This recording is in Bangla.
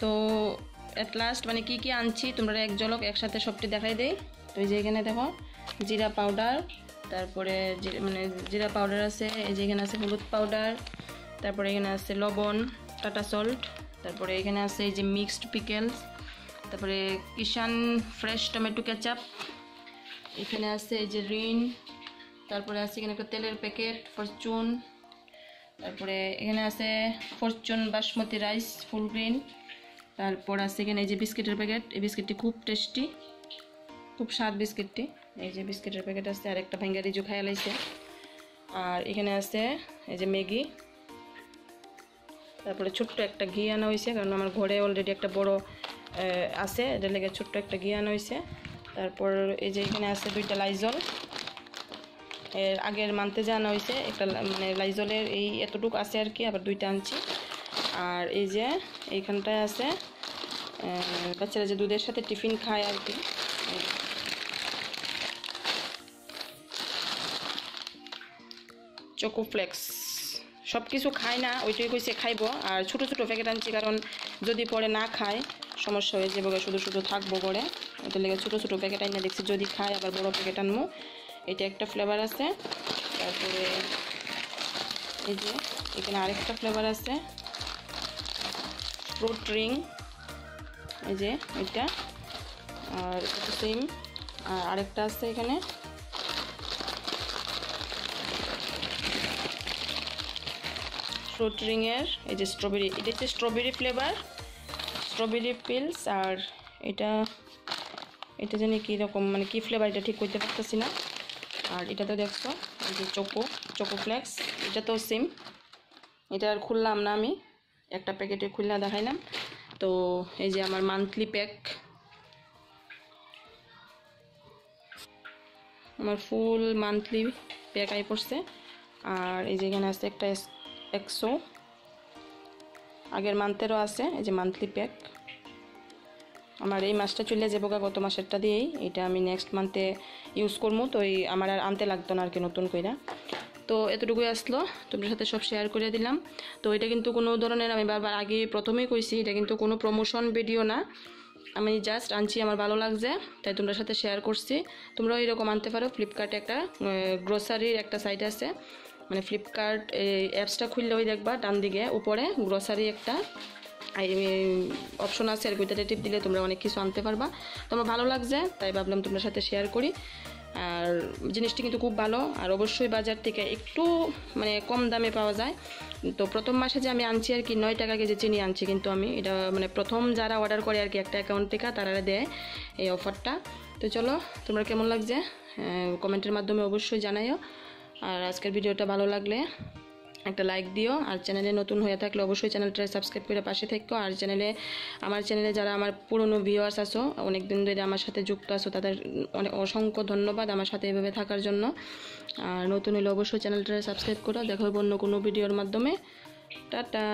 তো এট লাস্ট মানে কি আনছি তোমরা এক ঝলক একসাথে সবটি দেখাই দেই। তো এই যে এখানে দেখো জিরা পাউডার, তারপরে মানে জিরা পাউডার আছে, এই যে এখানে আছে হলুদ পাউডার, তারপরে এখানে আছে লবণ টাটা সল্ট, তারপরে এখানে আছে এই যে মিক্সড পিকেলস, তারপরে কিষান ফ্রেশ টমেটো কেচাপ, এখানে আছে এই যে রিন, তারপরে আছে এখানে একটা তেলের প্যাকেট ফরচুন, তারপরে এখানে আছে ফরচুন বাসমতি রাইস ফুল গ্রেন, তারপর আছে এখানে এই যে বিস্কিটের প্যাকেট, এই বিস্কিটটি খুব টেস্টি, খুব স্বাদ বিস্কিটটি, এই যে বিস্কিটের প্যাকেট আছে, আর একটা ভেঙ্গা রিজু খাইয়া লাইছে। আর এখানে আছে এই যে ম্যাগি, তারপরে ছোট্ট একটা ঘি আনা হয়েছে, কারণ আমার ঘরে অলরেডি একটা বড় আছে, এটার লেগে ছোট্ট একটা ঘি আনা হয়েছে। তারপর এই যে এখানে আছে দুইটা লাইজল, এর আগের মান্থে যে আনা হয়েছে একটা, মানে লাইজলের এই এতটুকু আছে আর কি, আবার দুইটা আনছি। আর এই যে এইখানটায় আছে বাচ্চারা যে দুধের সাথে টিফিন খায় আর কি, চকোফ্লেক্স, সব কিছু খায় না, ওইটাই কইছে খাইবো। আর ছোটো ছোটো প্যাকেট আনছি, কারণ যদি পরে না খায় সমস্যা হয়ে যাবে, শুধু শুধু থাকবো করে, ওইটার লেগে ছোটো ছোটো প্যাকেট আইনা দেখছি যদি খায় আবার বড়ো প্যাকেট আনবো। এটা একটা ফ্লেভার আছে, তারপরে এই যে এখানে আরেকটা ফ্লেভার আছে ফ্রুট রিং, এই যে এটা, আর এটা সেম। আর আরেকটা আছে এখানে ফ্রুট রিংয়ের এই যে স্ট্রবেরি, এটা হচ্ছে স্ট্রবেরি ফ্লেভার, স্ট্রবেরি পিলস। আর এটা জানি কীরকম, মানে কী ফ্লেভার এটা ঠিক করতে পারতেছি না। আর এটা তো দেখছো এই যে চকোফ্লেক্স, এটা তো সেম, এটা আর খুললাম না, আমি একটা প্যাকেটে খুলনা দেখাইলাম। তো এই যে আমার মান্থলি প্যাক, আমার ফুল মান্থলি প্যাক আই পড়ছে। আর এই যে এখানে আছে একটা 100, আগের মান্থেরও আছে, এই যে মান্থলি প্যাক। আমার এই মাসটা চলে যাবো গত মাসেরটা দিয়েই, এটা আমি নেক্সট মান্থে ইউজ করবো, তো এই আমার আর আনতে লাগতো না আর কি নতুন কইরা। তো এতটুকুই আসলো, তোমাদের সাথে সব শেয়ার করে দিলাম। তো এটা কিন্তু কোনো ধরনের, আমি বারবার আগে প্রথমেই কইছি, এটা কিন্তু কোনো প্রমোশন ভিডিও না, আমি জাস্ট আনছি, আমার ভালো লাগছে তাই তোমাদের সাথে শেয়ার করছি। তোমরাও এরকম আনতে পারো। ফ্লিপকার্টে একটা গ্রোসারির একটা সাইট আছে, মানে ফ্লিপকার্ট এই অ্যাপসটা খুললে ওই দেখবা ডান দিকে উপরে গ্রোসারি একটা অপশন আছে, আর ওইটাতে টিপ দিলে তোমরা অনেক কিছু আনতে পারবা। তো আমার ভালো লাগছে তাই ভাবলাম তোমাদের সাথে শেয়ার করি। আর জিনিসটি কিন্তু খুব ভালো, আর অবশ্যই বাজার থেকে একটু মানে কম দামে পাওয়া যায়। তো প্রথম মাসে যে আমি আনছি আর কি 9 টাকা কেজি চিনি আনছি, কিন্তু আমি এটা মানে প্রথম যারা অর্ডার করে আর কি একটা অ্যাকাউন্ট থেকে তারা দেয় এই অফারটা। তো চলো, তোমরা কেমন লাগছে কমেন্টের মাধ্যমে অবশ্যই জানাইও। আর আজকের ভিডিওটা ভালো লাগলে একটা লাইক দিও, আর চ্যানেলে নতুন হয়ে থাকলে অবশ্যই চ্যানেলটা সাবস্ক্রাইব করে পাশে থেকো। আর আমার চ্যানেলে যারা আমার পুরনো ভিউয়ার্স আছো, অনেক দিন ধরে আমার সাথে যুক্ত আছো, তাদের অনেক অসংখ্য ধন্যবাদ আমার সাথে এভাবে থাকার জন্য। আর নতুন হলে অবশ্যই চ্যানেলটা সাবস্ক্রাইব করো। দেখা হবে অন্য কোনো ভিডিওর মাধ্যমে। টাটা।